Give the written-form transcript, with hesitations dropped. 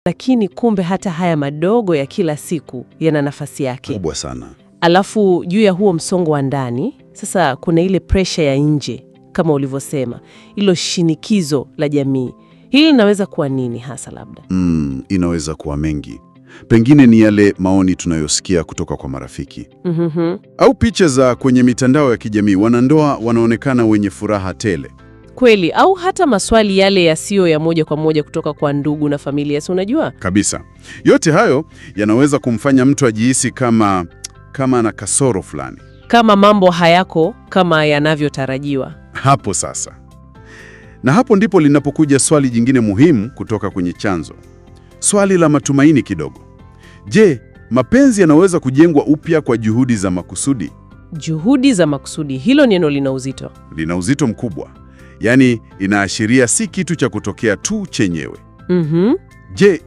Lakini kumbe hata haya madogo ya kila siku yana nafasi yake kubwa sana. Alafu juu ya huo msongo wa ndani, sasa kuna ile pressure ya nje kama ulivyosema, ilo shinikizo la jamii. Hili linaweza kuwa nini hasa labda? Inaweza kuwa mengi. Pengine ni yale maoni tunayosikia kutoka kwa marafiki. Au picha za kwenye mitandao ya kijamii, wanandoa wanaonekana wenye furaha tele. Kweli, au hata maswali yale yasiyo ya moja kwa moja kutoka kwa ndugu na familia, si unajua? Kabisa. Yote hayo yanaweza kumfanya mtu ajihisi kama ana kasoro fulani. Kama mambo hayako kama yanavyotarajiwa. Hapo sasa. Na hapo ndipo linapokuja swali jingine muhimu kutoka kwenye chanzo. Swali la matumaini kidogo. Je, mapenzi yanaweza kujengwa upya kwa juhudi za makusudi? Juhudi za makusudi, hilo neno lina uzito. Lina uzito mkubwa. Yaani inaashiria si kitu cha kutokea tu chenyewe. Je,